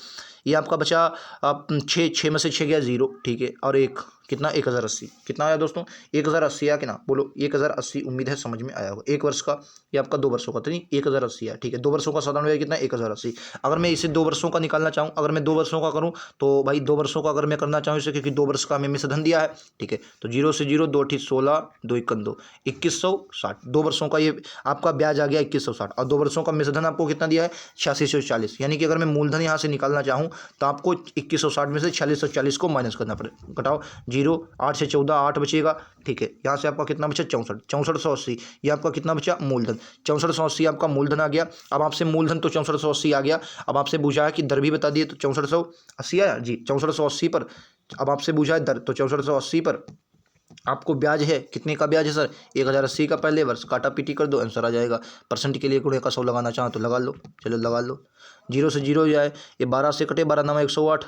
ये आपका बचा 6 में से 6 गया 0, ठीक है, और एक कितना 1080, कितना आया दोस्तों 1080 आया कि ना, बोलो 1080। उम्मीद है समझ में आया होगा। 1 वर्ष का, ये आपका 2 वर्षों का, तो नहीं 1080 है, ठीक है। 2 वर्षों का साधारण ब्याज कितना 1080। अगर मैं इसे 2 वर्षों का निकालना चाहूँ, अगर मैं 2 वर्षों का करूँ तो भाई 2 वर्षों का अगर मैं करना चाहूँ इसे, क्योंकि 2 वर्ष का हमें मिश्र धन दिया है, ठीक है। तो 0 से 0, 2 ठी 16, 2 1 2, 2160। 2 वर्षों का ये आपका ब्याज आ गया 2160, और 2 वर्षों का मिश्र धन आपको कितना दिया है 8640। यानी कि अगर मैं मूलधन यहाँ से निकालना चाहूँ तो आपको 2160 में से 4640 को माइनस करना पड़ेगा। घटाओ 0, 8 से 14, 8 बचेगा, ठीक है। यहाँ से आपका कितना बचा 64, 6480। ये आपका कितना बचा मूलधन, 6480 आपका मूलधन आ गया। अब आपसे मूलधन तो 6480 आ गया। अब आपसे पूछा है कि दर भी बता दिए, तो 6480 आया जी, 6480 पर। अब आपसे पूछा है दर, तो 6480 पर आपको ब्याज है, कितने का ब्याज है सर 1080 का पहले वर्ष, काटा पीटी कर दो आंसर आ जाएगा। परसेंट के लिए गुणे का 100 लगाना चाहो तो लगा लो, चलो लगा लो। 0 से 0 हो जाए, ये 12 से कटे, 12 नामा 108,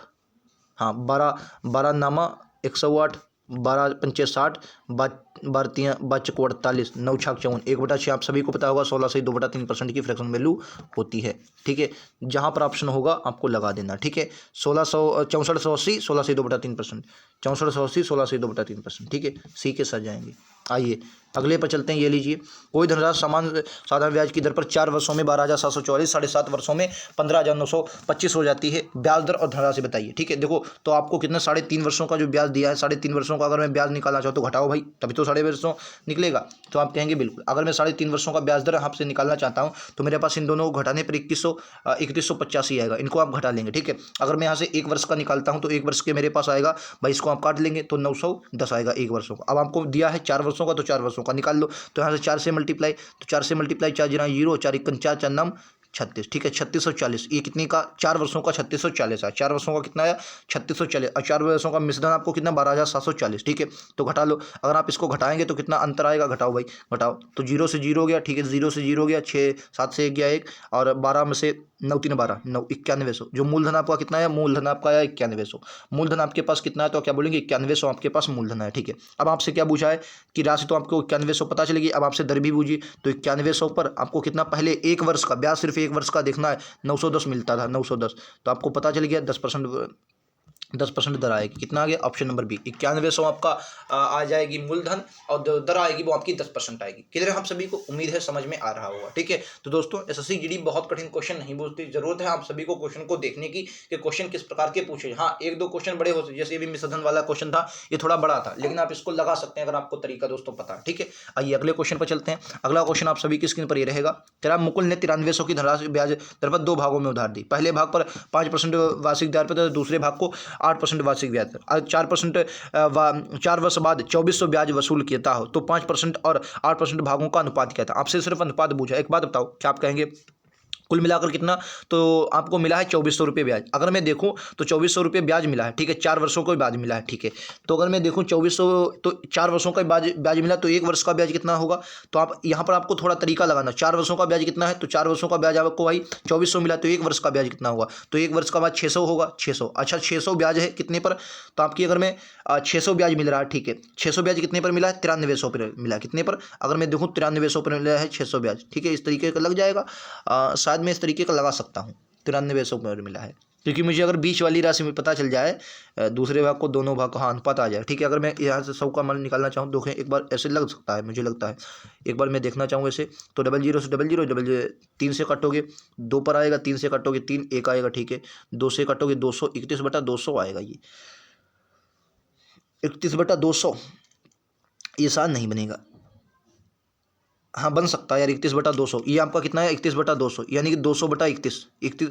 हाँ 12 नामा 108, 12 पंचे 60, 12 बच को 48, 9 छाक 54, 1/6 आप सभी को पता होगा 16 से 2/3% की फ्रैक्शन वैल्यू होती है, ठीक है। जहाँ पर ऑप्शन होगा आपको लगा देना, ठीक है। 6480, 16 से 2/3%, 6480, 16 से 2/3%, ठीक है। सी के साथ जाएंगे। आइए अगले पर चलते हैं, ये लीजिए, कोई धनराशि समान साधारण ब्याज की दर पर 4 वर्षों में 12,744, 7.5 वर्षों में 15,925 हो जाती है। ब्याज दर और धनराशि बताइए, ठीक है। देखो तो आपको कितना 3.5 वर्षों का जो ब्याज दिया है, 3.5 वर्षों का अगर मैं ब्याज निकालना चाहूँ तो घटाओ भाई, तभी तो 3.5 वर्षों निकलेगा। तो आप कहेंगे बिल्कुल, अगर मैं 3.5 वर्षों का ब्याज दर आपसे निकालना चाहता हूँ तो मेरे पास इन दोनों को घटाने पर 3185 आएगा, इनको आप घटा लेंगे, ठीक है। अगर मैं यहाँ से 1 वर्ष का निकालता हूँ तो 1 वर्ष के मेरे पास आएगा भाई, इसको आप काट लेंगे तो 910 आएगा 1 वर्षों का। अब आपको दिया है 4 वर्षों का, तो 4 वर्षों का निकाल लो। तो यहाँ से 4 से मल्टीप्लाई, तो 4 से मल्टीप्लाई, 4 जीरो 0, 4 1 4, 4 नाम 36, ठीक है। 3640, ये कितने का 4 वर्षों का 3640 है। 4 वर्षों का कितना आया 3640, और 4 वर्षों का मिश्रण आपको कितना 12,740, ठीक है। तो घटा लो, अगर आप इसको घटाएंगे तो कितना अंतर आएगा, घटाओ भाई घटाओ, तो 0 से 0 गया, ठीक है। 0 से 0 गया, 6 7 से 1 गया 1, और 12 में से 9 3 12, 9 9100। जो मूलधन आपका कितना है, मूलधन आपका आया 9100। मूलधन आपके पास कितना है, तो क्या बोलेंगे 9100 आपके पास मूलधन है, ठीक है। अब आपसे क्या पूछा है कि राशि तो आपको 9100 पता चलेगी। अब आपसे दर भी पूछी, तो 9100 पर आपको कितना, पहले 1 वर्ष का ब्याज, सिर्फ 1 वर्ष का देखना है, 910 मिलता था, 910। तो आपको पता चल गया 10% दर आएगी, कितना आ गया ऑप्शन नंबर बी, 9100 आपका आ जाएगी मूलधन, और दर आएगी वो आपकी 10% आएगी। क्लियर है आप सभी को, उम्मीद है समझ में आ रहा होगा, ठीक है। तो दोस्तों एसएससी जीडी बहुत कठिन क्वेश्चन नहीं पूछती, जरूरत है आप सभी को क्वेश्चन को देखने की कि क्वेश्चन किस प्रकार के पूछे। हाँ 1-2 क्वेश्चन बड़े हो सकते, जैसे भी मिश्रधन वाला क्वेश्चन था ये थोड़ा बड़ा था, लेकिन आप इसको लगा सकते हैं अगर आपको तरीका दोस्तों पता है, ठीक है। आइए अगले क्वेश्चन पर चलते हैं। अगला क्वेश्चन आप सभी की स्क्रीन पर ये रहेगा, तेरा मुकुल ने 9300 की धनराशि ब्याज दर पर 2 भागों में उधार दी। पहले भाग पर 5% वार्षिक ब्याज पर, दूसरे भाग को 8% वार्षिक ब्याज पर। 4% 4 वर्ष बाद 2400 ब्याज वसूल किया हो, तो 5% और 8% भागों का अनुपात क्या था। आपसे सिर्फ अनुपात पूछा। एक बात बताओ, क्या आप कहेंगे कुल मिलाकर कितना, तो आपको मिला है 2400 रुपये ब्याज। अगर मैं देखूं तो 2400 रुपये ब्याज मिला है, ठीक है। 4 वर्षों का ब्याज मिला है, ठीक है। तो अगर मैं देखूं 2400, तो 4 वर्षों का ब्याज मिला, तो 1 वर्ष का ब्याज कितना होगा। तो आप यहाँ पर आपको थोड़ा तरीका लगाना, 4 वर्षों का ब्याज कितना है, तो 4 वर्षों का ब्याज आपको भाई 2400 मिला, तो 1 वर्ष का ब्याज कितना होगा, तो 1 वर्ष का बाद 600 होगा, 600। अच्छा 600 ब्याज है कितने पर, तो आपकी अगर मैं 600 ब्याज मिल रहा है, ठीक है। 600 ब्याज कितने पर मिला है, 9300 पर मिला है, कितने पर, अगर मैं देखूँ 9300 पर मिला है 600 ब्याज, ठीक है। इस तरीके का लग जाएगा, शायद मैं इस तरीके का लगा सकता हूँ, 9300 पर मिला है, क्योंकि मुझे अगर बीच वाली राशि में पता चल जाए, दूसरे भाग को दोनों भाग का हाँ अनुपात आ जाए, ठीक है। अगर मैं यहाँ से 100 का मान निकालना चाहूँ तो एक बार ऐसे लग सकता है, मुझे लगता है। एक बार मैं देखना चाहूँ ऐसे, तो 00 से 00, 3 से कटोगे 2 पर आएगा, 3 से कटोगे 3 1 आएगा, ठीक है। 2 से कटोगे 200, 31/200 आएगा, ये 31/200, ये आसान नहीं बनेगा। हाँ बन सकता है यार, 31/200 ये आपका कितना है, 31/200 यानी कि 200/31,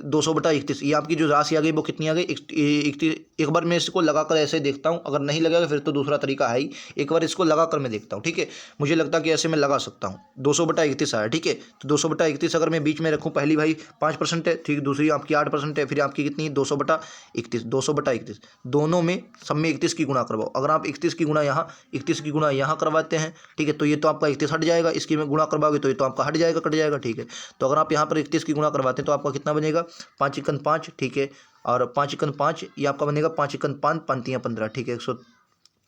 200/31 ये आपकी जो राशि आ गई वो कितनी आ गई, 31। एक बार मैं इसको लगा कर ऐसे देखता हूँ, अगर नहीं लगेगा फिर तो दूसरा तरीका है ही। एक बार इसको लगा कर मैं देखता हूँ, ठीक है। मुझे लगता है कि ऐसे मैं लगा सकता हूँ, 200/31 आया, ठीक है। तो 200/31 अगर मैं बीच में रखूँ, पहली भाई 5% है, ठीक, दूसरी आपकी 8% है, फिर आपकी कितनी 200/31, 200/31 दोनों में सब में 31 की गुणा करवाओ। अगर आप 31 की गुणा यहाँ, 31 की गुणा यहाँ करवाते हैं, ठीक है, तो ये तो आपका 31 हट जाएगा, इसकी में गुणा करवाओगे तो ये तो आपका हट जाएगा, कट जाएगा, ठीक है। तो अगर आप यहाँ पर 31 की गुणा करवाते हैं तो आपका कितना बनेगा, 5×5, ठीक है, और 5×5 ये आपका बनेगा 5×5 पंक्तियाँ 15, ठीक है, 100,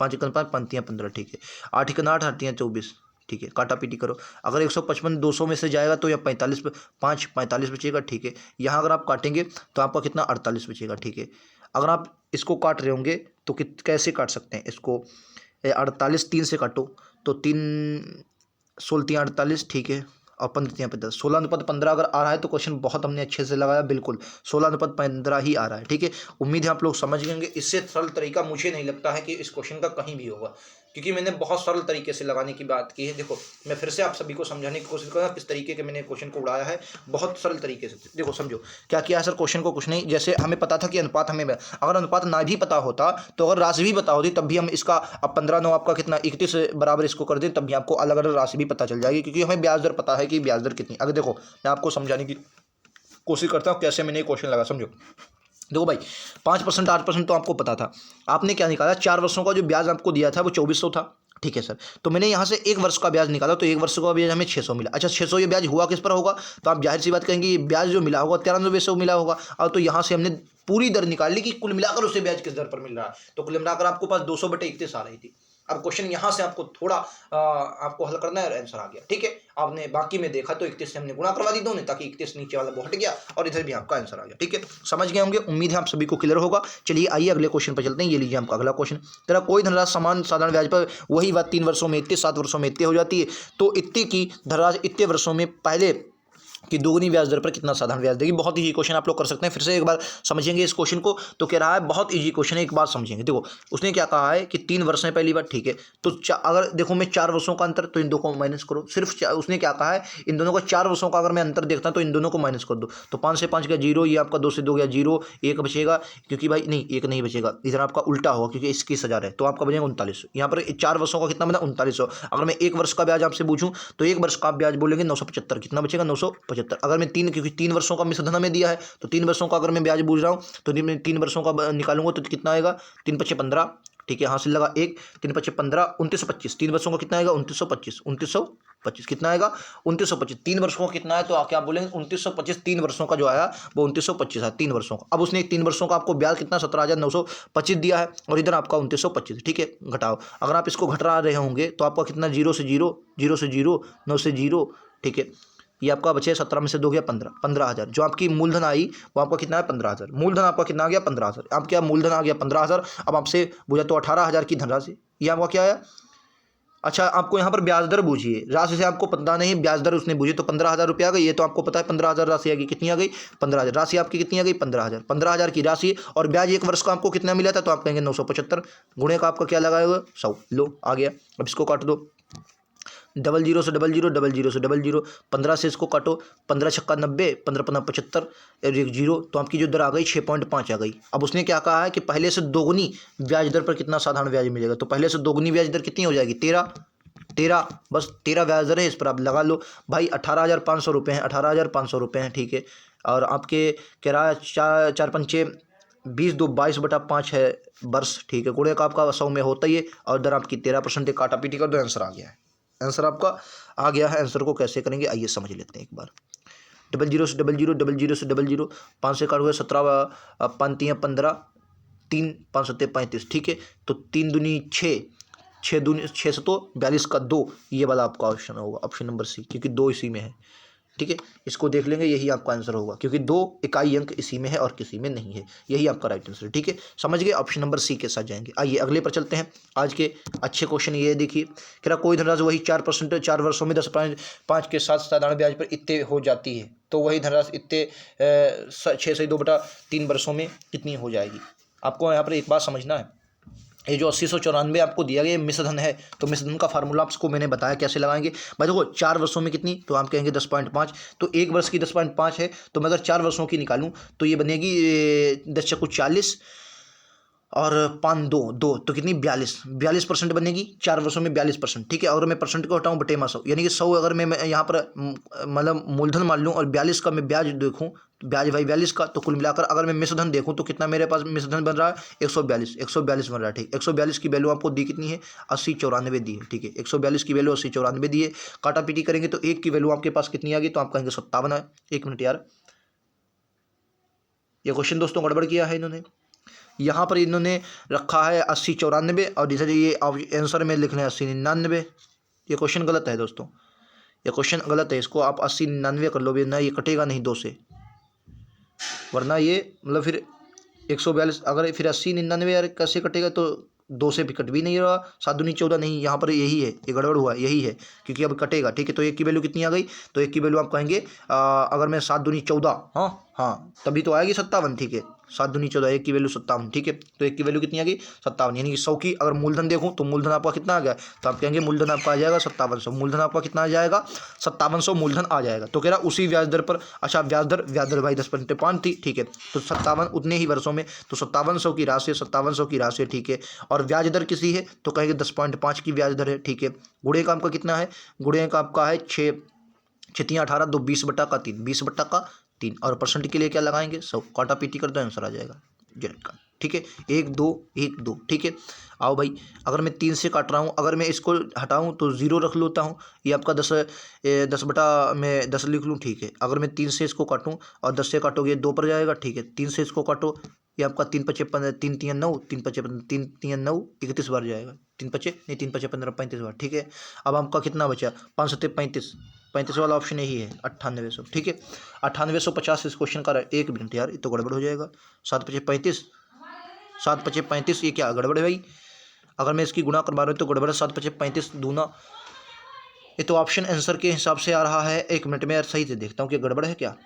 5×5 पंक्तियाँ 15, ठीक है, 8×8 हट्टियाँ 24, ठीक है, काटा पीटी करो। अगर 155 200 में से जाएगा तो या 45 बचेगा, ठीक है। यहाँ अगर आप काटेंगे तो आपका कितना 48 बचेगा, ठीक है। अगर आप इसको काट रहे होंगे तो कैसे काट सकते हैं इसको, 48 3 से काटो तो 3 16 48, ठीक है, और 15 15, 16:15 अगर आ रहा है तो क्वेश्चन बहुत हमने अच्छे से लगाया, बिल्कुल 16:15 ही आ रहा है, ठीक है। उम्मीद है आप लोग समझ गएंगे। इससे सरल तरीका मुझे नहीं लगता है कि इस क्वेश्चन का कहीं भी होगा, क्योंकि मैंने बहुत सरल तरीके से लगाने की बात की है। देखो मैं फिर से आप सभी को समझाने की कोशिश करूँगा किस तरीके के मैंने क्वेश्चन को उड़ाया है, बहुत सरल तरीके से। देखो समझो क्या किया है सर, क्वेश्चन को कुछ नहीं, जैसे हमें पता था कि अनुपात हमें, अगर अनुपात ना भी पता होता तो अगर राशि भी पता होती तब भी हम इसका, अब 15×9 आपका कितना 31 बराबर इसको कर दें तब भी आपको अलग अलग राशि भी पता चल जाएगी, क्योंकि हमें ब्याज दर पता है कि ब्याज दर कितनी। अगर देखो मैं आपको समझाने की कोशिश करता हूँ कैसे मैंने क्वेश्चन लगा, समझो। देखो भाई 5% 8% तो आपको पता था, आपने क्या निकाला, 4 वर्षों का जो ब्याज आपको दिया था वो 2400 था, ठीक है सर। तो मैंने यहाँ से एक वर्ष का ब्याज निकाला तो एक वर्ष का ब्याज हमें 600 मिला। अच्छा 600 ये ब्याज हुआ किस पर होगा, तो आप जाहिर सी बात कहेंगे ये ब्याज जो मिला होगा 9300 मिला होगा। और तो यहाँ से हमने पूरी दर निकाल ली कि कुल मिलाकर उसे ब्याज किस दर पर मिल रहा है, तो कुल मिलाकर आपको पास 200/31 आ रही थी। अब क्वेश्चन यहाँ से आपको थोड़ा आपको हल करना है और आंसर आ गया, ठीक है। आपने बाकी में देखा तो 31 से हमने गुणा करवा दी दोनों, ताकि 31 नीचे वाला वो हट गया और इधर भी आपका आंसर आ गया, ठीक है। समझ गए होंगे, उम्मीद है आप सभी को क्लियर होगा। चलिए आइए अगले क्वेश्चन पर चलते हैं। ये लीजिए आपका अगला क्वेश्चन, तेरा कोई धनराशि समान साधारण ब्याज पर, वही बात 3 वर्षों में इतने, 7 वर्षों में इतने हो जाती है, तो इतने की धनराशि इतने वर्षों में पहले कि दोगुनी ब्याज दर पर कितना साधारण ब्याज देगी। बहुत इजी क्वेश्चन आप लोग कर सकते हैं। फिर से एक बार समझेंगे इस क्वेश्चन को, तो कह रहा है बहुत इजी क्वेश्चन है, एक बार समझेंगे। देखो उसने क्या कहा है कि 3 वर्ष है पहली बार, ठीक है। तो अगर देखो मैं 4 वर्षों का अंतर, तो इन दो को माइनस करो। सिर्फ उसने क्या कहा है, इन दोनों का 4 वर्षों का अगर मैं अंतर देखता हूँ तो इन दोनों को माइनस कर दो। तो 5 से 5 गया 0, ये आपका 2 से 2 गया 0, 1 बचेगा, क्योंकि भाई नहीं 1 नहीं बचेगा, इधर आपका उल्टा होगा क्योंकि 21,000 है, तो आपका बचेगा 3900। यहाँ पर 4 वर्षों का कितना बना 3900। अगर मैं 1 वर्ष का ब्याज आपसे पूछूं तो 1 वर्ष का आप ब्याज बोलेंगे 975, कितना बचेगा 975। अगर मैं 3, क्योंकि 3 वर्षों का मिश्रधन में दिया है, तो 3 वर्षों का अगर मैं ब्याज पूछ रहा हूँ तो 3 वर्षों का निकालूंगा तो कितना आएगा, 3×5 15, ठीक है, हासिल लगा 1, 3×5 15, 2925। 3 वर्षों का कितना आएगा 2925, 2925 कितना आएगा 2925। 3 वर्षों का कितना है तो क्या बोलेंगे 2925। 3 वर्षों का जो आया वो 2925 है 3 वर्षों का। अब उसने 3 वर्षों का आपको ब्याज कितना 17,925 दिया है, और इधर आपका 2925, ठीक है। घटाओ, अगर आप इसको घटा रहे होंगे तो आपका कितना 0 से 0, 0 से 0, 9 से 0, ठीक है। ये आपका बचे 17 में से 2 गया 15, 15,000। जो आपकी मूलधन आई वो आपका कितना है 15,000। मूलधन आपका कितना आ गया 15,000। आप क्या मूलधन आ गया 15,000। अब आपसे पूछा तो 18,000 की धनराशि, ये आपका क्या आया। अच्छा आपको यहाँ पर ब्याज दर बूझिए, राशि से आपको पता नहीं, ब्याज दर उसने बूझी तो 15,000 रुपये आ गई। ये तो आपको पता है 15,000 राशि आ गई, कितनी आ गई 15,000। राशि आपकी कितनी आ गई 15,000, 15,000 की राशि, और ब्याज 1 वर्ष का आपको कितना मिला था, तो आप कहेंगे 975, गुणे का आपका क्या लगाएगा 100, लो आ गया। अब इसको काट दो, 00 से 00, 00 से 00, 15 से इसको काटो, 15 छक्का 90, 15×5 75, और 1 0, तो आपकी जो दर आ गई 6.5 आ गई। अब उसने क्या कहा है कि पहले से दोगुनी ब्याज दर पर कितना साधारण ब्याज मिलेगा, तो पहले से दोगुनी ब्याज दर कितनी हो जाएगी 13, बस 13 ब्याज दर है, इस पर आप लगा लो भाई। 18,500 रुपये हैं, 18,500 रुपये हैं, ठीक है। और आपके किराया 4 पंचे 20, 2 22/5 है वर्ष, ठीक है। गुणे का आपका 100 में होता ही है, और दर आपकी 13% काटा पीटी कर दो, आंसर आ गया है। आंसर आपका आ गया है। आंसर को कैसे करेंगे आइए समझ लेते हैं एक बार। 00 से 00, 00 से 00, 5 से काट हुए 17, 5×3 15, 3 5 7 35, ठीक है। तो 3 दूनी 6, 6 दूनी 6 से तो 42 का 2, ये वाला आपका ऑप्शन होगा, ऑप्शन नंबर सी, क्योंकि 2 इसी में है, ठीक है। इसको देख लेंगे, यही आपका आंसर होगा, क्योंकि 2 इकाई अंक इसी में है और किसी में नहीं है, यही आपका राइट आंसर है, ठीक है। समझ गए, ऑप्शन नंबर सी के साथ जाएंगे। आइए अगले पर चलते हैं। आज के अच्छे क्वेश्चन ये देखिए, कह रहा कोई धनराशि वही 4%, 4 वर्षों में 10.5 के साथ साधारण ब्याज पर इतने हो जाती है, तो वही धनराशि इतने 6 से 2/3 वर्षों में कितनी हो जाएगी। आपको यहाँ पर एक बात समझना है, ये जो 8094 आपको दिया गया मिश्र धन है, तो मिश्र धन का फार्मूला आपको मैंने बताया कैसे लगाएंगे भाई। देखो 4 वर्षों में कितनी, तो आप कहेंगे 10.5, तो 1 वर्ष की 10.5 है, तो मैं अगर 4 वर्षों की निकालूं तो ये बनेगी 10 चक्कू 40 और 5 2 2, तो कितनी 42% बनेगी 4 वर्षों में 42%। ठीक है, अगर मैं परसेंट को हटाऊं बटे 100, यानी कि 100 अगर मैं यहाँ पर मतलब मूलधन मान लूँ और 42 का मैं ब्याज देखूँ, ब्याज भाई 42 का, तो कुल मिलाकर अगर मैं मिश्रधन देखूँ तो कितना मेरे पास मिश्रधन बन रहा है 142 बन रहा है। ठीक, 142 की वैल्यू आपको दी कितनी है 8094 दी है। ठीक है, 142 की वैल्यू 8094 दी है। काटा पीटी करेंगे तो एक की वैल्यू आपके पास कितनी आ गई, तो आप कहेंगे 57 है। 1 मिनट यार, ये क्वेश्चन दोस्तों गड़बड़ किया है इन्होंने। यहाँ पर इन्होंने रखा है 8094 और इधर ये आंसर में लिख रहे हैं 8099। ये क्वेश्चन गलत है दोस्तों, ये क्वेश्चन गलत है। इसको आप 8099 कर लो ना, ये कटेगा नहीं 2 से, वरना ये मतलब फिर 142 अगर फिर 8099 यार कैसे कटेगा, तो 2 से भी कट भी नहीं रहा, 7 दूनी 14 नहीं, यहाँ पर यही है, ये गड़बड़ हुआ यही है, क्योंकि अब कटेगा। ठीक है, तो 1 की वैल्यू कितनी आ गई, तो 1 की वैल्यू आप कहेंगे अगर मैं 7 दूनी 14, हाँ तभी तो आएगी 57। ठीक है, 7 दूनी 14, 1 की वैल्यू 57। ठीक है, तो 1 की वैल्यू कितनी आ गई 57, यानी कि 100 की अगर मूलधन देखूँ तो मूलधन आपका कितना आ गया, तो आप कहेंगे मूलधन आपका आ जाएगा 5700। मूलधन आपका कितना आ जाएगा 5700 मूलधन आ जाएगा। तो कह रहा उसी ब्याज दर पर, अच्छा ब्याज दर भाई 10.5 थी। ठीक है, तो 57 उतने ही वर्षों में, तो 5700 की राशि 5700 की राशि। ठीक है, और ब्याज दर किसी है तो कहेंगे 10.5 की ब्याज दर है। ठीक है, गुणे का आपका कितना है, गुणे का आपका है 6 6 18 2 20/3, 20/3, और परसेंट के लिए क्या लगाएंगे 100। काटा पीटी कर दो आंसर आ जाएगा जेड का। ठीक है, 1 2 1 2। ठीक है, आओ भाई, अगर मैं 3 से काट रहा हूँ, अगर मैं इसको हटाऊँ तो 0 रख लेता हूँ, ये आपका 10 बटा मैं 10 लिख लूँ। ठीक है, अगर मैं 3 से इसको काटूँ और 10 से काटोगे 2 पर जाएगा। ठीक है, 3 से इसको काटो, ये आपका 3 5 15, 3 3 9, 3 5 3 3 9 31 बार जाएगा, 3 5 नहीं 3 5 15 35 बार। ठीक है, अब आपका कितना बचा 5 7 35, 35 वाला ऑप्शन यही है 9800। ठीक है, 9850 इस क्वेश्चन का। 1 मिनट यार, ये तो गड़बड़ हो जाएगा, 7 5 35, 7 5 35, ये क्या गड़बड़ है भाई, अगर मैं इसकी गुणा करवा रहा हूँ तो गड़बड़ है। 7 5 35 दूना, ये तो ऑप्शन आंसर के हिसाब से आ रहा है। 1 मिनट में यार सही से देखता हूँ कि गड़बड़ है क्या,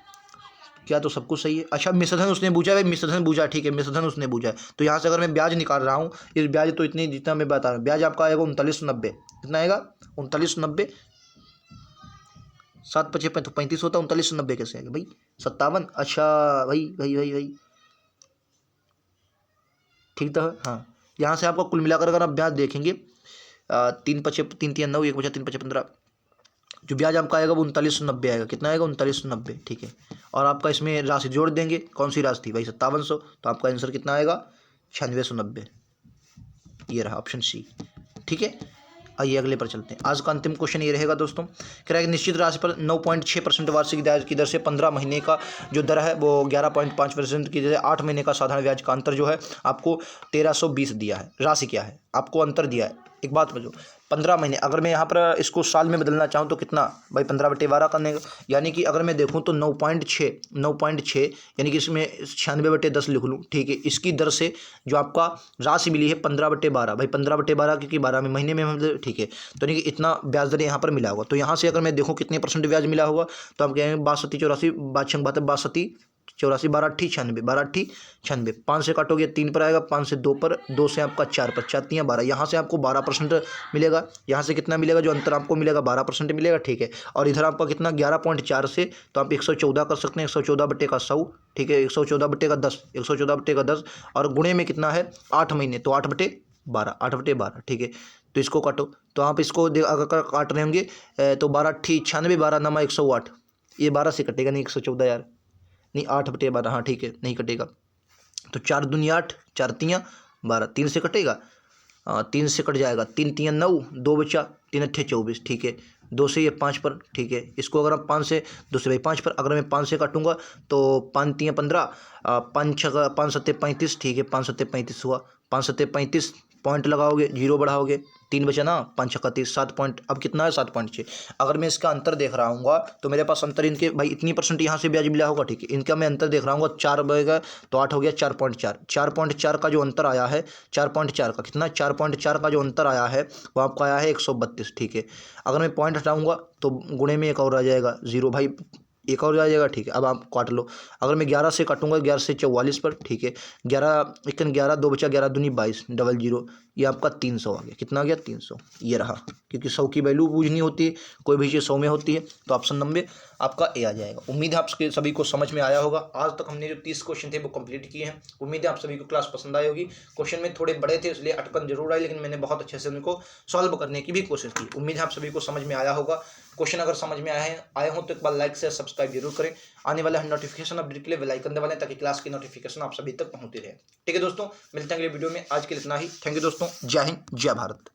क्या तो सब कुछ सही है। अच्छा मिश्रधन उसने बूझा भाई, मिश्रधन बूझा। ठीक है, मिश्रधन उसने बूझा है, तो यहाँ से अगर मैं ब्याज निकाल रहा हूँ, इस ब्याज तो इतनी जितना मैं बता रहा हूँ, ब्याज आपका आएगा 3990। कितना आएगा 3990, 7 5 35 होता है, 3990 कैसे आएगा भाई 57। अच्छा भाई ठीक था। हाँ, यहाँ से आपको कुल मिलाकर अगर आप ब्याज देखेंगे 3 5 3 3 9, 1 बचा 3 5 15, जो ब्याज आपका आएगा वो 3990 आएगा। कितना आएगा 3990। ठीक है, और आपका इसमें राशि जोड़ देंगे, कौन सी राशि थी भाई 5700, तो आपका आंसर कितना आएगा 9690। ये रहा ऑप्शन सी। ठीक है, आइए अगले पर चलते हैं। आज का अंतिम क्वेश्चन ये रहेगा दोस्तों, कह रहा है कि निश्चित राशि पर 9.6% वार्षिक ब्याज की दर से 15 महीने का जो दर है वो 11.5% की जगह 8 महीने का साधारण ब्याज का अंतर जो है आपको 1320 दिया है। राशि क्या है आपको अंतर दिया है, एक बात समझो 15 महीने, अगर मैं यहाँ पर इसको साल में बदलना चाहूँ तो कितना भाई 15/12 करने का, यानी कि अगर मैं देखूँ तो 9.6 यानी कि इसमें 96/10 लिख लूँ। ठीक है, इसकी दर से जो आपका राशि मिली है 15/12 भाई 15/12, क्योंकि 12 में महीने में हम। ठीक है, तो यानी कि इतना ब्याज दर यहाँ पर मिला होगा। तो यहाँ से अगर मैं देखूँ कितने परसेंट ब्याज मिला होगा, तो आप कहेंगे 62 84 बादशाह बात 62 84 12 8 96, 12 8 96, 5 से काटोगे 3 पर आएगा, 5 से 2 पर, 2 से आपका 4 पर, 4 3 12, यहाँ से आपको 12% मिलेगा। यहाँ से कितना मिलेगा, जो अंतर आपको मिलेगा 12% मिलेगा। ठीक है, और इधर आपका कितना 11.4 से, तो आप 114 कर सकते हैं, 114/100। ठीक है, 114/10, 114/10, और गुणे में कितना है 8 महीने, तो 8/12, 8/12। ठीक है, तो इसको काटो, तो आप इसको अगर काट रहे होंगे तो 12 8 96, 12 9 108, ये 12 से कटेगा नहीं 114 यार, नहीं 8/12, हाँ ठीक है नहीं कटेगा। तो 4 दूनी 8, 4 3 12, 3 से कटेगा, 3 से कट जाएगा, 3 3 9, 2 बचा, 3 8 24। ठीक है, 2 से ये 5 पर। ठीक है, इसको अगर आप 5 से 2 से भाई 5 पर, अगर मैं 5 से काटूंगा तो 5 3 15, 5 6 5 7 35। ठीक है, 5 7 35 हुआ, 5 7 35 पॉइंट लगाओगे, जीरो बढ़ाओगे, 3 बचा ना, 5 6 30, 7 पॉइंट, अब कितना है 7.6। अगर मैं इसका अंतर देख रहा हूँ तो मेरे पास अंतर इनके भाई इतनी परसेंट यहाँ से ब्याज मिला होगा। ठीक है, इनका मैं अंतर देख रहा हूँ 4 बनेगा, तो 8 हो गया 4.4, 4.4 का जो अंतर आया है, 4.4 का कितना, 4.4 का जो अंतर आया है वो आपका आया है 132। ठीक है, अगर मैं पॉइंट हटाऊँगा तो गुणे में एक और आ जाएगा 0 भाई, एक और आ जाएगा, ठीक है। अब आप काट लो, अगर मैं 11 से काटूंगा, 11 से 44 पर, ठीक है। 11 इक्कन 11, 2 बचा 11 दूनी 22, डबल जीरो, ये आपका 300 आ गया। कितना आ गया? 300, ये रहा। क्योंकि 100 की वैल्यू पूछनी होती है, कोई भी चीज़ 100 में होती है, तो ऑप्शन नंबर आपका ए आ जाएगा। उम्मीद है आपके सभी को समझ में आया होगा। आज तक हमने जो 30 क्वेश्चन थे वो कंप्लीट किए हैं। उम्मीद है आप सभी को क्लास पसंद आई होगी। क्वेश्चन में थोड़े बड़े थे इसलिए अटकन जरूर आई, लेकिन मैंने बहुत अच्छे से उनको सॉल्व करने की भी कोशिश की। उम्मीद है आप सभी को समझ में आया होगा। क्वेश्चन अगर समझ में आए हो तो एक बार लाइक से सब्सक्राइब जरूर करें। आने वाले नोटिफिकेशन अपडेट के लिए बेल आइकन दबा लें ताकि क्लास की नोटिफिकेशन आप सभी तक पहुंचती रहे। ठीक है दोस्तों, मिलते हैं अगले वीडियो में। आज के लिए इतना ही। थैंक यू दोस्तों। जय हिंद, जय भारत।